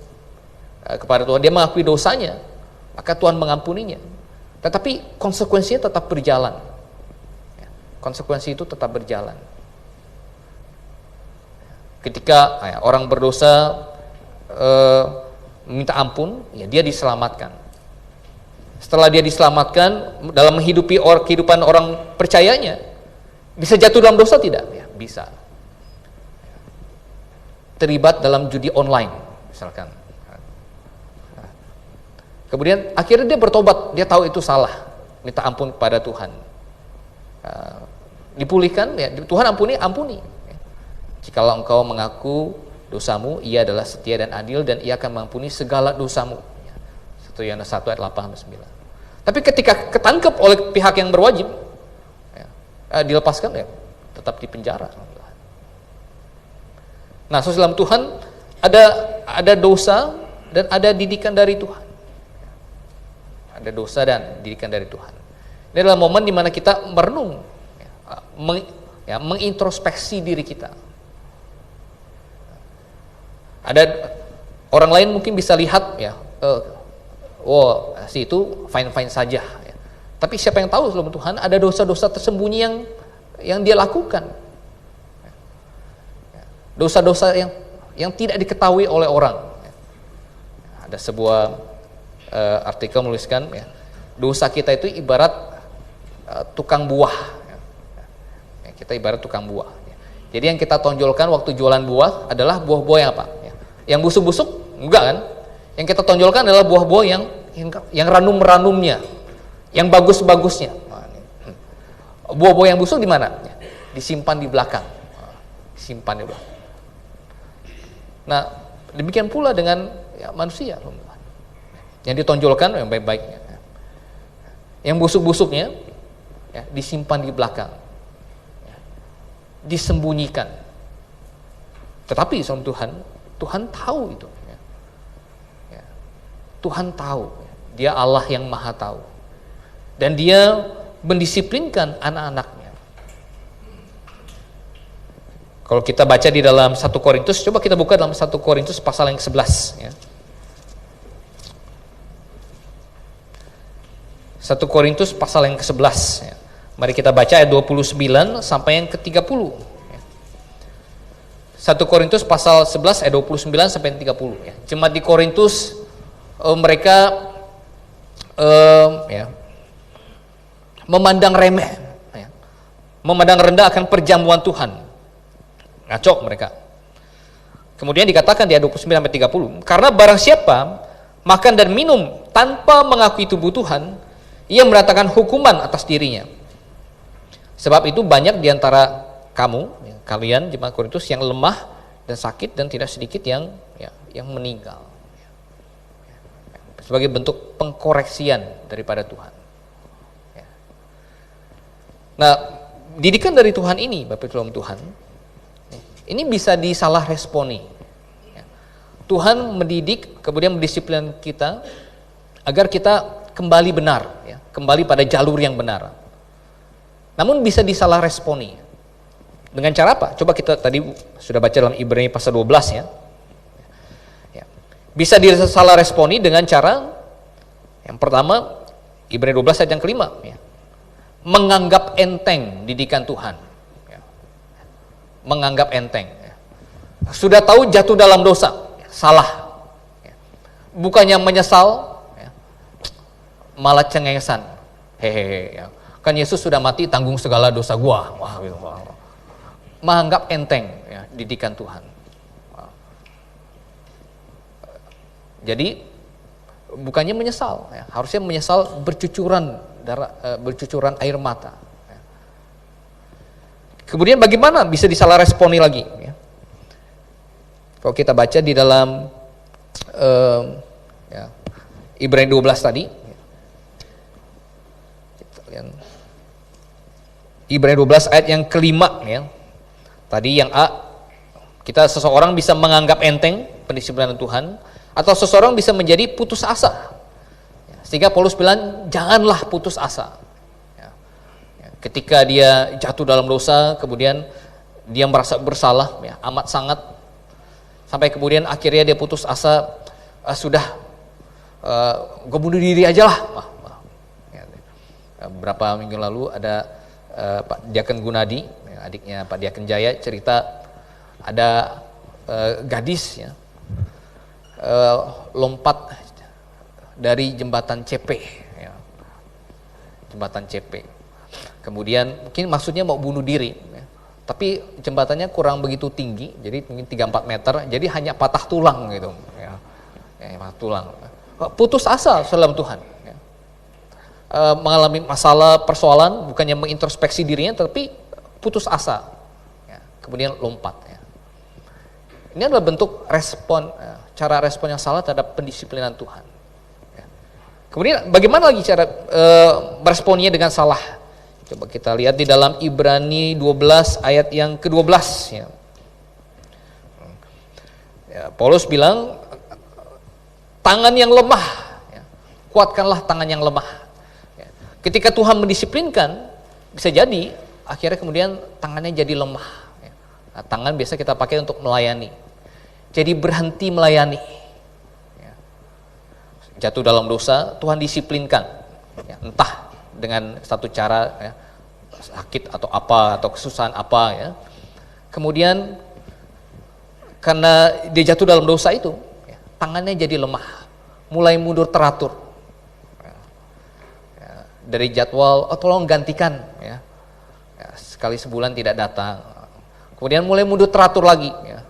kepada Tuhan, dia mengakui dosanya, maka Tuhan mengampuninya. Tetapi konsekuensinya tetap berjalan. Konsekuensi itu tetap berjalan. Ketika orang berdosa meminta ampun, ya dia diselamatkan. Setelah dia diselamatkan, dalam menghidupi kehidupan orang percayanya, bisa jatuh dalam dosa tidak? Ya, bisa. Terlibat dalam judi online misalkan. Kemudian akhirnya dia bertobat, dia tahu itu salah, minta ampun kepada Tuhan. Dipulihkan, ya Tuhan ampuni. Jikalau engkau mengaku dosamu, ia adalah setia dan adil dan ia akan mengampuni segala dosamu. 1 Yohanes 1 ayat 8-9. Tapi ketika ketangkep oleh pihak yang berwajib, dilepaskan ya, tetap di penjara. Nah, dalam Tuhan ada dosa dan ada didikan dari Tuhan. Ada dosa dan didikan dari Tuhan. Ini adalah momen di mana kita merenung, mengintrospeksi diri kita. Ada orang lain mungkin bisa lihat ya, si itu fine saja. Ya. Tapi siapa yang tahu sebelum Tuhan ada dosa-dosa tersembunyi yang dia lakukan. Dosa-dosa yang tidak diketahui oleh orang. Ada sebuah artikel menuliskan, ya, dosa kita itu ibarat tukang buah. Ya, kita ibarat tukang buah. Jadi yang kita tonjolkan waktu jualan buah adalah buah-buah yang apa? Ya, yang busuk-busuk? Enggak kan? Yang kita tonjolkan adalah buah-buah yang ranum-ranumnya, yang bagus-bagusnya. Buah-buah yang busuk di mana? Ya, disimpan di belakang. Simpan di belakang. Nah, demikian pula dengan manusia, yang ditonjolkan yang baik-baiknya, yang busuk-busuknya ya, disimpan di belakang, ya, disembunyikan. Tetapi sama Tuhan tahu itu. Ya. Tuhan tahu, Dia Allah yang Maha Tahu, dan Dia mendisiplinkan anak-anaknya. Kalau kita baca di dalam 1 Korintus, coba kita buka dalam 1 Korintus pasal yang 11 ya. 1 Korintus pasal yang ke-11 ya. Mari kita baca ayat 29 sampai yang ke-30 ya. 1 Korintus pasal 11 ayat 29 sampai yang 30 ya. Jemaat di Korintus mereka memandang remeh ya. Memandang rendah akan perjamuan Tuhan. Ngaco mereka. Kemudian dikatakan di ayat 29-30, karena barang siapa makan dan minum tanpa mengakui tubuh Tuhan, ia mendatangkan hukuman atas dirinya. Sebab itu banyak di antara kalian jemaat Korintus yang lemah dan sakit, dan tidak sedikit yang meninggal. Sebagai bentuk pengkoreksian daripada Tuhan. Nah, didikan dari Tuhan ini, Bapak Ibu Tuhan, ini bisa disalah responi. Tuhan mendidik, kemudian mendisiplin kita agar kita kembali benar, ya, kembali pada jalur yang benar. Namun bisa disalah responi. Dengan cara apa? Coba kita tadi sudah baca dalam Ibrani pasal 12 ya. Bisa disalah responi dengan cara yang pertama, Ibrani 12 ayat yang kelima, ya. Menganggap enteng didikan Tuhan, ya. Menganggap enteng, ya. Sudah tahu jatuh dalam dosa, ya, salah, ya. Bukannya menyesal, ya, malah cengengesan, hehehe, ya. Kan Yesus sudah mati, tanggung segala dosa gua. Wah, gitu. Menganggap enteng, ya, didikan Tuhan. Jadi bukannya menyesal, ya. Harusnya menyesal bercucuran darah, bercucuran air mata. Ya. Kemudian bagaimana bisa disalah responi lagi? Ya. Kalau kita baca di dalam ya, Ibrani 12 tadi, ya. Kita lihat. Ibrani 12 ayat yang kelima, ya. Tadi yang A, kita seseorang bisa menganggap enteng pendisiplinan Tuhan, atau seseorang bisa menjadi putus asa. Sehingga Paulus bilang, janganlah putus asa. Ketika dia jatuh dalam dosa, kemudian dia merasa bersalah, ya, amat sangat, sampai kemudian akhirnya dia putus asa, sudah, gue bunuh diri aja lah. Beberapa minggu lalu ada Pak Diaken Gunadi, adiknya Pak Diaken Jaya, cerita ada gadis, ya, lompat dari jembatan CP, ya. Jembatan CP. Kemudian mungkin maksudnya mau bunuh diri, ya. Tapi jembatannya kurang begitu tinggi, jadi mungkin 3-4 meter, jadi hanya patah tulang gitu, ya. Patah tulang. Putus asa dalam Tuhan, ya. Mengalami masalah persoalan, bukannya mengintrospeksi dirinya, tapi putus asa, ya. Kemudian lompat, ya. Ini adalah bentuk respon, cara respon yang salah terhadap pendisiplinan Tuhan. Ya. Kemudian bagaimana lagi cara meresponnya dengan salah? Coba kita lihat di dalam Ibrani 12 ayat yang ke-12. Ya. Ya, Paulus bilang, tangan yang lemah, ya, kuatkanlah tangan yang lemah. Ya. Ketika Tuhan mendisiplinkan, bisa jadi akhirnya kemudian tangannya jadi lemah. Ya. Nah, tangan biasa kita pakai untuk melayani. Jadi berhenti melayani, ya. Jatuh dalam dosa, Tuhan disiplinkan, ya, entah dengan satu cara, ya, sakit atau apa, atau kesusahan apa, ya. Kemudian karena dia jatuh dalam dosa itu, ya, tangannya jadi lemah, mulai mundur teratur, ya. Ya, dari jadwal, tolong gantikan, ya. Ya, sekali sebulan tidak datang, kemudian mulai mundur teratur lagi, ya.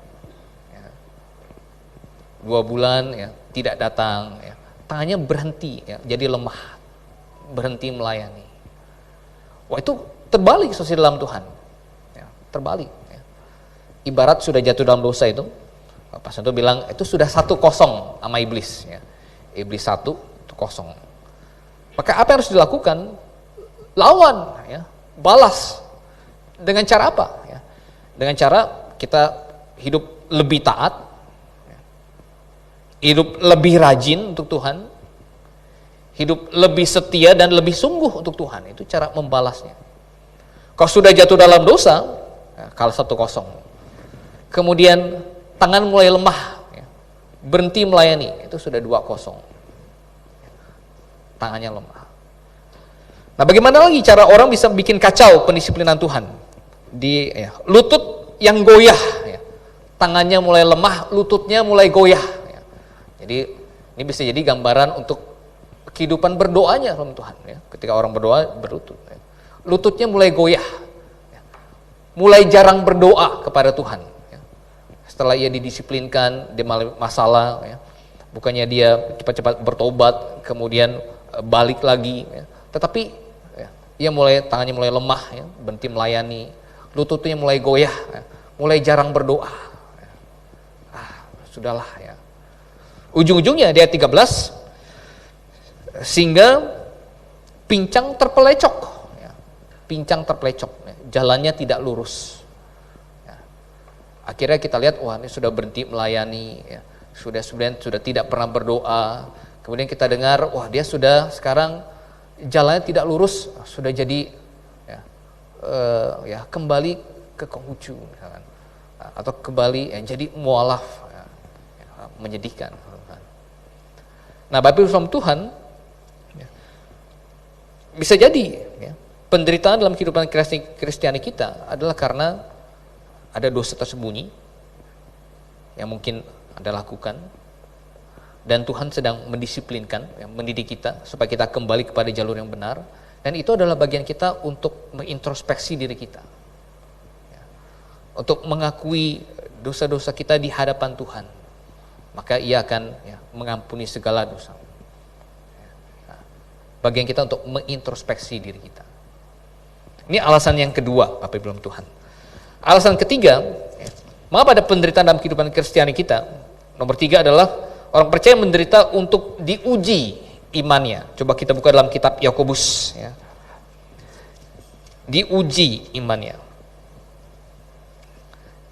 2 bulan, ya, tidak datang, ya. Tangannya berhenti, ya, jadi lemah, berhenti melayani. Wah, itu terbalik sosial dalam Tuhan, ya, terbalik, ya. Ibarat sudah jatuh dalam dosa itu, Pak Santo bilang itu sudah 1-0 sama iblis, ya. Iblis 1, itu 0. Maka apa yang harus dilakukan? Lawan, ya, balas. Dengan cara apa? Ya. Dengan cara kita hidup lebih taat, hidup lebih rajin untuk Tuhan, hidup lebih setia dan lebih sungguh untuk Tuhan. Itu cara membalasnya. Kalau sudah jatuh dalam dosa, ya, kalah 1-0. Kemudian tangan mulai lemah, ya, berhenti melayani, itu sudah 2-0. Tangannya lemah. Nah, bagaimana lagi cara orang bisa bikin kacau pendisiplinan Tuhan? Ya, lutut yang goyah, ya. Tangannya mulai lemah, lututnya mulai goyah. Jadi ini bisa jadi gambaran untuk kehidupan berdoanya sama Tuhan, ya. Ketika orang berdoa berlutut, ya. Lututnya mulai goyah, ya. Mulai jarang berdoa kepada Tuhan, ya. Setelah ia didisiplinkan, dia masalah, ya. Bukannya dia cepat-cepat bertobat, kemudian balik lagi, ya. Tetapi, ya, ia tangannya mulai lemah, ya, berhenti melayani, lututnya mulai goyah, ya. Mulai jarang berdoa, ya. Sudahlah, ya. Ujung-ujungnya di ayat 13, sehingga pincang terpelecok, ya. Pincang terpelecok, ya. Jalannya tidak lurus, ya. Akhirnya kita lihat, wah, ini sudah berhenti melayani, ya. Sudah tidak pernah berdoa. Kemudian kita dengar, wah, dia sudah sekarang jalannya tidak lurus, sudah jadi, ya, ya, kembali ke Konghucu, misalkan, atau kembali, ya, jadi mualaf, ya. Menyedihkan. Nah, Bapak Ibu Tuhan, Bisa jadi ya, penderitaan dalam kehidupan Kristiani kita adalah karena ada dosa tersembunyi yang mungkin Anda lakukan, dan Tuhan sedang mendisiplinkan, ya, mendidik kita supaya kita kembali kepada jalur yang benar, dan itu adalah bagian kita untuk mengintrospeksi diri kita, ya, untuk mengakui dosa-dosa kita di hadapan Tuhan, maka Ia akan ya, mengampuni segala dosa. Bagian kita untuk mengintrospeksi diri kita. Ini alasan yang kedua, Bapak Ibu dalam Tuhan. Alasan ketiga, mengapa ada penderitaan dalam kehidupan Kristiani kita? Nomor 3 adalah orang percaya menderita untuk diuji imannya. Coba kita buka dalam kitab Yakobus, ya. Diuji imannya.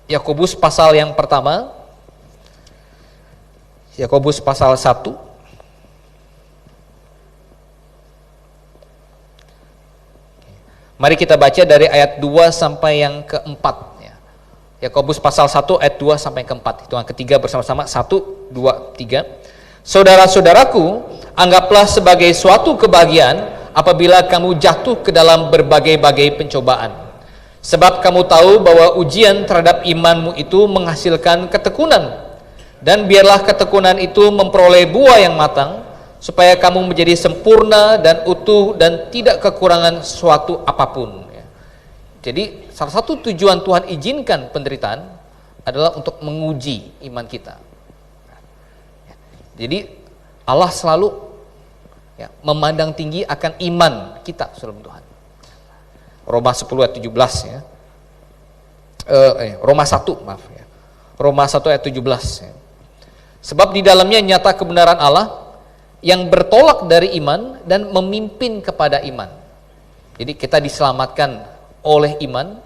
Yakobus pasal yang pertama, Yakobus pasal 1. Mari kita baca dari ayat 2 sampai yang keempat. Yakobus pasal 1 ayat 2 sampai yang keempat. Hitungan ketiga bersama-sama. 1, 2, 3. Saudara-saudaraku, anggaplah sebagai suatu kebahagiaan apabila kamu jatuh ke dalam berbagai-bagai pencobaan. Sebab kamu tahu bahwa ujian terhadap imanmu itu menghasilkan ketekunan. Dan biarlah ketekunan itu memperoleh buah yang matang, supaya kamu menjadi sempurna dan utuh dan tidak kekurangan suatu apapun. Jadi salah satu tujuan Tuhan izinkan penderitaan adalah untuk menguji iman kita. Jadi Allah selalu ya, memandang tinggi akan iman kita sebelum Tuhan. Roma 10 ayat 17 ya. Roma 1 maaf ya. Roma 1 ayat 17 ya. Sebab di dalamnya nyata kebenaran Allah yang bertolak dari iman dan memimpin kepada iman. Jadi kita diselamatkan oleh iman,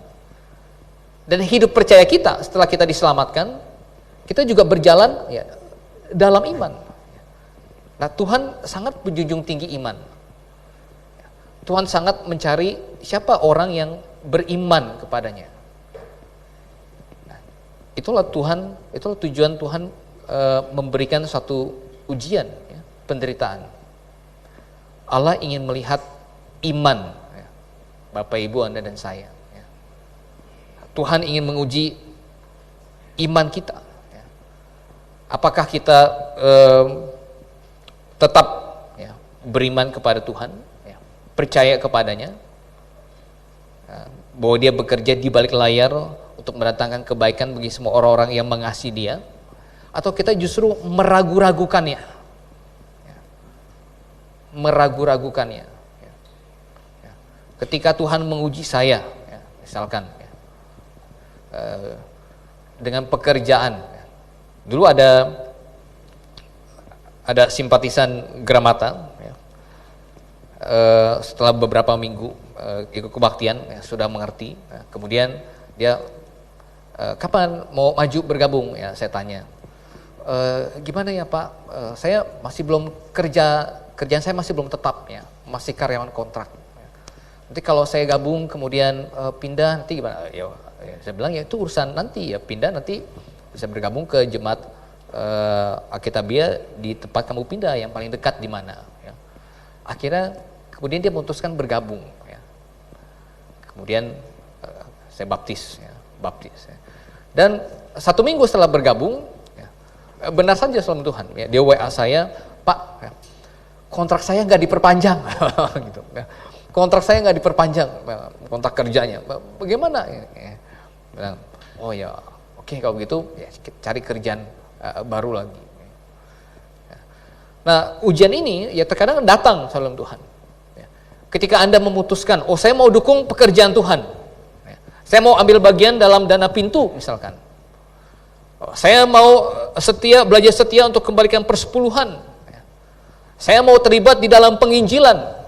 dan hidup percaya kita setelah kita diselamatkan, kita juga berjalan ya, dalam iman. Nah, Tuhan sangat menjunjung tinggi iman. Tuhan sangat mencari siapa orang yang beriman kepadanya. Nah, itulah tujuan Tuhan memberikan suatu ujian, ya, penderitaan. Allah ingin melihat iman, ya, Bapak Ibu Anda dan saya. Ya. Tuhan ingin menguji iman kita. Ya. Apakah kita tetap ya, beriman kepada Tuhan, ya, percaya kepadanya, ya, bahwa Dia bekerja di balik layar untuk mendatangkan kebaikan bagi semua orang-orang yang mengasihi Dia, atau kita justru meragu-ragukannya, ya, meragu-ragukannya. Ya. Ya. Ketika Tuhan menguji saya, ya, misalkan ya, dengan pekerjaan, ya. Dulu ada simpatisan Gramata, ya. Setelah beberapa minggu ikut kebaktian, ya, sudah mengerti. Ya. Kemudian dia kapan mau maju bergabung? Ya, saya tanya. Gimana ya Pak? Saya masih belum kerjaan saya masih belum tetap, ya, masih karyawan kontrak. Ya. Nanti kalau saya gabung kemudian pindah nanti gimana? Ya, saya bilang ya itu urusan nanti, ya pindah nanti bisa bergabung ke jemaat Alkitabiah di tempat kamu pindah yang paling dekat di mana. Ya. Akhirnya kemudian dia memutuskan bergabung. Ya. Kemudian saya baptis. Ya. Ya. Dan 1 minggu setelah bergabung, ya, benar saja selama Tuhan. Ya, dia WA saya, Pak, ya, kontrak saya nggak diperpanjang, gitu. Ya. Kontrak saya nggak diperpanjang, kontrak kerjanya. Bagaimana? Ya. Bilang, oh ya, oke kalau gitu, ya, cari kerjaan baru lagi. Nah, ujian ini ya terkadang datang salam Tuhan. Ya. Ketika Anda memutuskan, oh saya mau dukung pekerjaan Tuhan, ya. Saya mau ambil bagian dalam dana pintu misalkan. Oh, saya mau belajar setia untuk kembalikan persepuluhan. Ya. Saya mau terlibat di dalam penginjilan.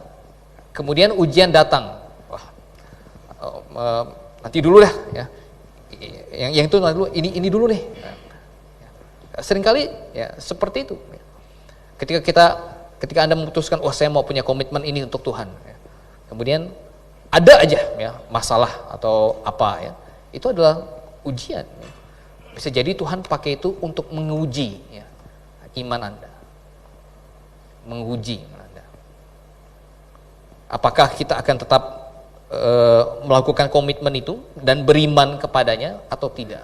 Kemudian ujian datang. Wah, nanti dulu dah. Ya. Yang itu nanti dulu, ini dulu deh. Seringkali ya seperti itu. Ketika Anda memutuskan, oh saya mau punya komitmen ini untuk Tuhan, ya. Kemudian ada aja ya masalah atau apa ya, itu adalah ujian. Ya. Bisa jadi Tuhan pakai itu untuk menguji ya, iman Anda, menguji iman Anda. Apakah kita akan tetap melakukan komitmen itu dan beriman kepadanya atau tidak?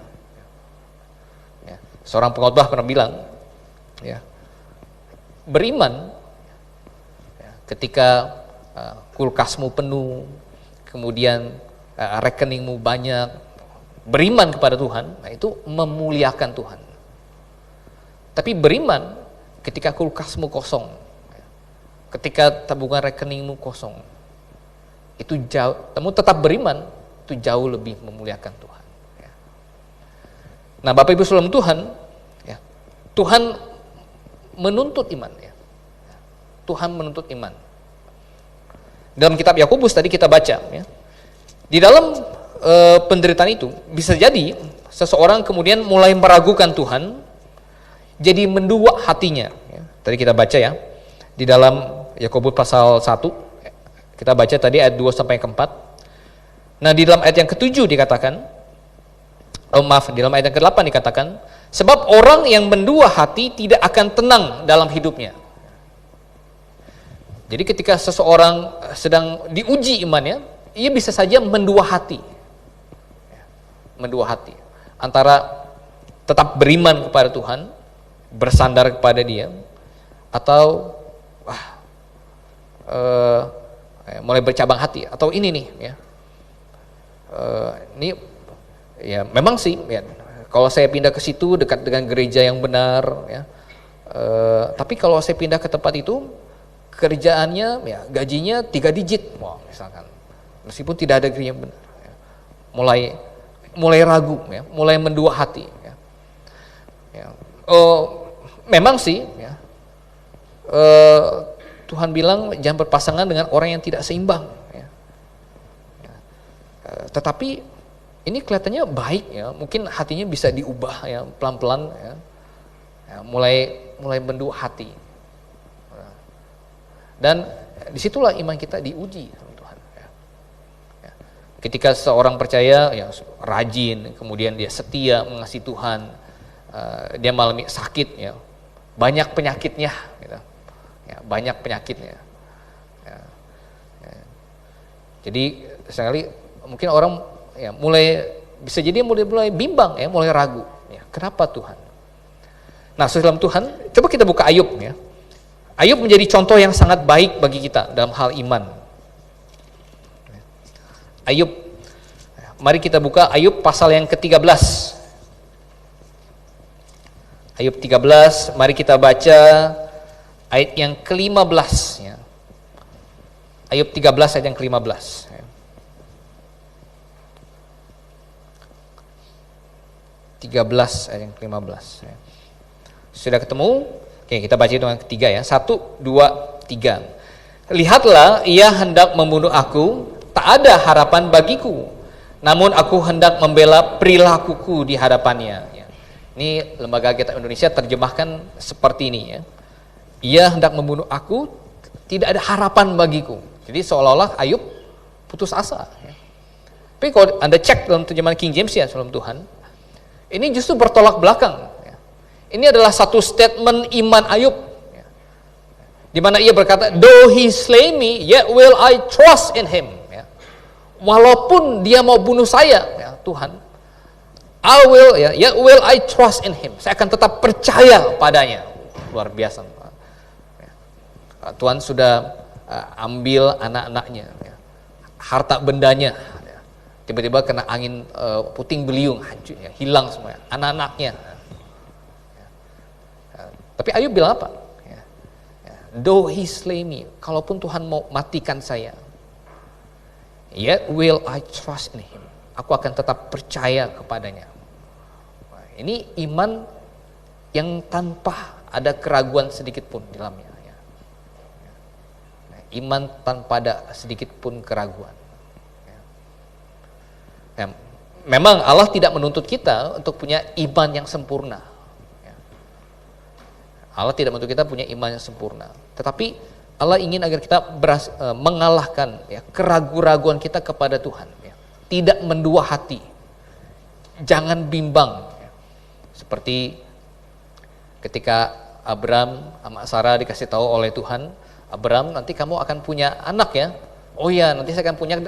Ya. Seorang pengkhotbah pernah bilang, ya, beriman ya, ketika kulkasmu penuh, kemudian rekeningmu banyak, beriman kepada Tuhan, nah itu memuliakan Tuhan. Tapi beriman ketika kulkasmu kosong, ketika tabungan rekeningmu kosong, itu jauh, kamu tetap beriman, itu jauh lebih memuliakan Tuhan. Ya. Nah, Bapak Ibu saudara Tuhan, ya, Tuhan menuntut iman. Ya. Tuhan menuntut iman. Dalam kitab Yakobus tadi kita baca, ya, di dalam penderitaan itu bisa jadi seseorang kemudian mulai meragukan Tuhan, jadi mendua hatinya. Ya. Tadi kita baca ya, di dalam Yakobus pasal 1. Kita baca tadi ayat 2 sampai ke 4. Nah, di dalam ayat yang ke-7 dikatakan, di dalam ayat yang ke-8 dikatakan, sebab orang yang mendua hati tidak akan tenang dalam hidupnya. Jadi ketika seseorang sedang diuji imannya, ia bisa saja mendua hati. Mendua hati. Antara tetap beriman kepada Tuhan, bersandar kepada Dia, atau mulai bercabang hati, atau ini nih ya, ini ya memang sih ya, kalau saya pindah ke situ dekat dengan gereja yang benar ya, tapi kalau saya pindah ke tempat itu kerjaannya ya gajinya 3 digit, wah misalkan, meskipun tidak ada gereja yang benar ya, mulai ragu ya, mulai mendua hati ya. Ya. Memang sih ya, Tuhan bilang jangan berpasangan dengan orang yang tidak seimbang. Ya. Ya. Tetapi ini kelihatannya baik ya, mungkin hatinya bisa diubah ya pelan-pelan ya. Ya, mulai mendua hati. Dan disitulah iman kita diuji sama Tuhan. Ya. Ya. Ketika seorang percaya ya rajin, kemudian dia setia mengasihi Tuhan, dia mengalami sakit ya, banyak penyakitnya. Gitu. Ya, banyak penyakitnya. Ya, ya. Jadi sekali mungkin orang ya bisa jadi mulai bimbang ya, mulai ragu. Ya, kenapa Tuhan? Nah, dalam Tuhan, coba kita buka Ayub ya. Ayub menjadi contoh yang sangat baik bagi kita dalam hal iman. Ayub, mari kita buka Ayub pasal yang ke-13. Ayub 13, mari kita baca ayat yang ke-15 ya. Ayub 13 ayat yang ke-15 ya. 13 ayat yang ke-15 ya. Sudah ketemu? Oke, kita baca itu yang ketiga ya. 1, 2, 3. Lihatlah, ia hendak membunuh aku, tak ada harapan bagiku. Namun aku hendak membela perilakuku di hadapannya ya. Ini Lembaga Alkitab Indonesia terjemahkan seperti ini ya. Ia hendak membunuh aku, tidak ada harapan bagiku. Jadi seolah-olah Ayub putus asa. Ya. Tapi kalau Anda cek dalam terjemahan King James ya, salam Tuhan, ini justru bertolak belakang. Ya. Ini adalah satu statement iman Ayub. Ya. Di mana ia berkata, though he slay me, yet will I trust in him. Ya. Walaupun dia mau bunuh saya, ya, Tuhan, yet will I trust in him. Saya akan tetap percaya padanya. Luar biasa. Tuhan sudah ambil anak-anaknya, ya. Harta bendanya, ya. Tiba-tiba kena angin puting beliung, hancur, ya. Hilang semuanya, anak-anaknya. Ya. Tapi Ayub bilang apa? Ya. Ya. Though he slay me, kalaupun Tuhan mau matikan saya, yet will I trust in him. Aku akan tetap percaya kepadanya. Ini iman yang tanpa ada keraguan sedikit pun di dalamnya. Ya. Iman tanpa ada sedikit pun keraguan. Ya. Ya. Memang Allah tidak menuntut kita untuk punya iman yang sempurna. Ya. Allah tidak menuntut kita punya iman yang sempurna. Tetapi Allah ingin agar kita mengalahkan ya, keraguan-raguan kita kepada Tuhan. Ya. Tidak mendua hati. Jangan bimbang. Ya. Seperti ketika Abram sama Sarah dikasih tahu oleh Tuhan, Abram nanti kamu akan punya anak ya, Oh ya, nanti saya akan punya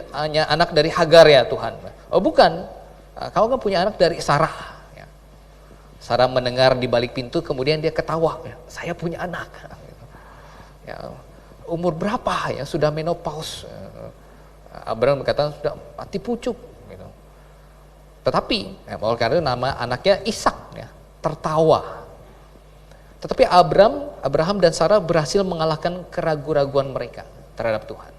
anak dari Hagar ya Tuhan. Oh bukan, kamu kan punya anak dari Sarah. Ya. Sarah mendengar di balik pintu, kemudian dia ketawa. Ya, saya punya anak. Ya, umur berapa ya, sudah menopause. Abraham berkata sudah mati pucuk. Gitu. Tetapi, ya, karena nama anaknya Ishak, ya, tertawa. Tetapi Abraham dan Sarah berhasil mengalahkan keraguan-raguan mereka terhadap Tuhan.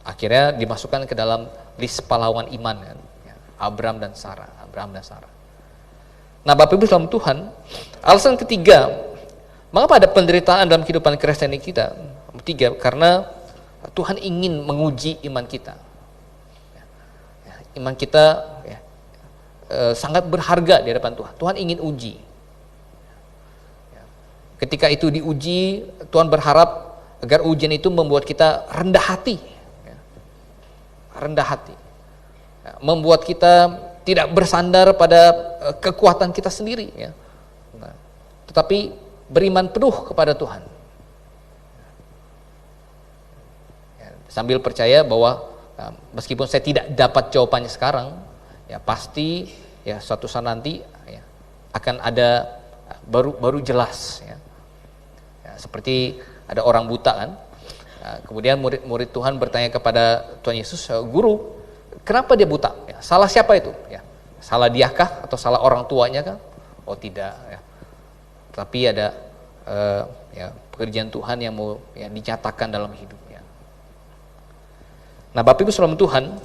Akhirnya dimasukkan ke dalam list pahlawan iman kan? Abraham dan Sarah. Nah, Bapak Ibu dalam Tuhan, alasan ketiga, mengapa ada penderitaan dalam kehidupan Kristiani kita? Tiga, karena Tuhan ingin menguji iman kita. Iman kita sangat berharga di hadapan Tuhan. Tuhan ingin uji. Ketika itu diuji, Tuhan berharap agar ujian itu membuat kita rendah hati. Rendah hati. Membuat kita tidak bersandar pada kekuatan kita sendiri. Ya. Nah, tetapi beriman penuh kepada Tuhan. Ya, sambil percaya bahwa meskipun saya tidak dapat jawabannya sekarang, ya pasti ya suatu saat nanti ya, akan ada baru jelas. Ya. Seperti ada orang buta kan, kemudian murid-murid Tuhan bertanya kepada Tuhan Yesus, Guru, kenapa dia buta? Ya, salah siapa itu? Ya, salah diakah atau salah orang tuanya kah? Oh tidak. Ya. Tapi ada pekerjaan Tuhan yang mau dinyatakan dalam hidupnya. Nah, Bapak Ibu saudara Tuhan,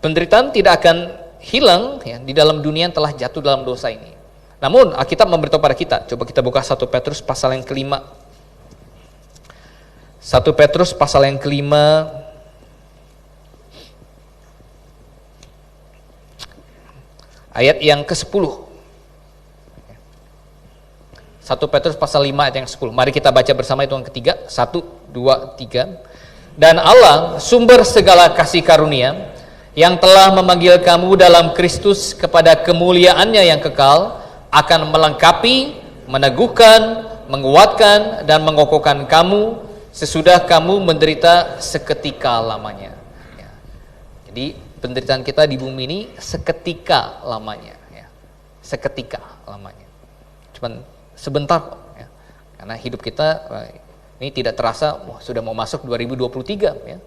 penderitaan tidak akan hilang di dalam dunia yang telah jatuh dalam dosa ini. Namun Alkitab memberitahu pada kita, coba kita buka 1 Petrus pasal yang kelima. 1 Petrus pasal yang kelima, ayat yang ke-10. 1 Petrus pasal 5 ayat yang 10. Mari kita baca bersama itu yang ketiga. 1, 2, 3. Dan Allah, sumber segala kasih karunia, yang telah memanggil kamu dalam Kristus kepada kemuliaannya yang kekal, akan melengkapi, meneguhkan, menguatkan, dan mengokohkan kamu sesudah kamu menderita seketika lamanya. Ya. Jadi penderitaan kita di bumi ini seketika lamanya. Ya. Seketika lamanya. Cuman sebentar kok. Ya. Karena hidup kita ini tidak terasa, sudah mau masuk 2023. Ya.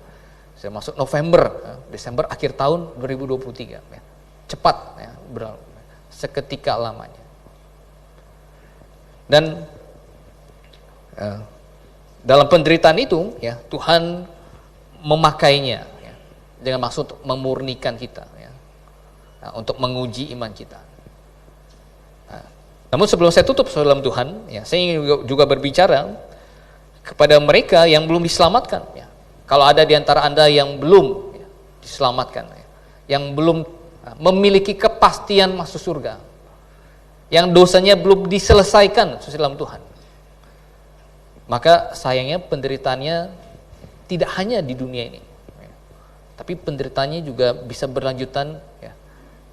Sudah masuk November, Desember, akhir tahun 2023. Ya. Cepat ya, berlalu. Seketika lamanya. Dan dalam penderitaan itu ya Tuhan memakainya ya, dengan maksud memurnikan kita ya, untuk menguji iman kita. Namun sebelum saya tutup dalam Tuhan ya, saya ingin juga berbicara kepada mereka yang belum diselamatkan ya. Kalau ada di antara Anda yang belum ya, diselamatkan ya, yang belum memiliki kepastian masuk surga, yang dosanya belum diselesaikan dalam Tuhan, maka sayangnya penderitaannya tidak hanya di dunia ini, ya, tapi penderitaannya juga bisa berlanjutan ya,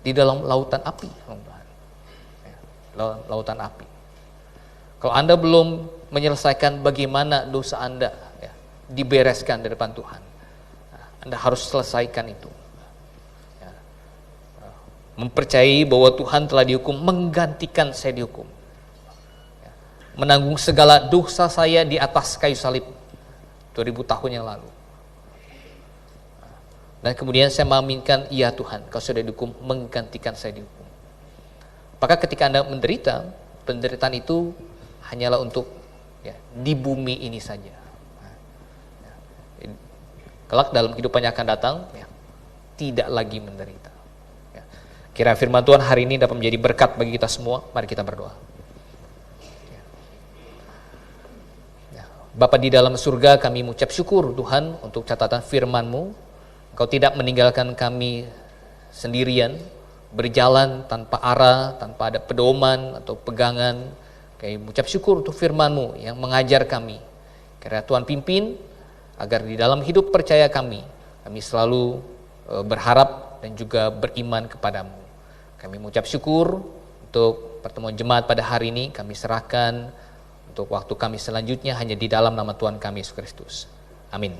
di dalam lautan api, ya, lautan api. Kalau Anda belum menyelesaikan bagaimana dosa Anda ya, dibereskan di depan Tuhan, Anda harus selesaikan itu. Mempercayai bahwa Tuhan telah dihukum, menggantikan saya dihukum, menanggung segala dosa saya di atas kayu salib 2000 tahun yang lalu. Dan kemudian saya mengaminkan, iya Tuhan, Kau sudah dihukum, menggantikan saya dihukum. Maka ketika Anda menderita, penderitaan itu hanyalah untuk ya, di bumi ini saja. Kelak dalam kehidupan yang akan datang ya, tidak lagi menderita. Kira firman Tuhan hari ini dapat menjadi berkat bagi kita semua. Mari kita berdoa. Bapa di dalam surga, kami mengucap syukur Tuhan untuk catatan firman-Mu. Engkau tidak meninggalkan kami sendirian, berjalan tanpa arah, tanpa ada pedoman atau pegangan. Kami mengucap syukur untuk firman-Mu yang mengajar kami. Kiranya Tuhan pimpin agar di dalam hidup percaya kami selalu berharap dan juga beriman kepadamu. Kami mengucap syukur untuk pertemuan jemaat pada hari ini. Kami serahkan untuk waktu kami selanjutnya hanya di dalam nama Tuhan kami Yesus Kristus. Amin.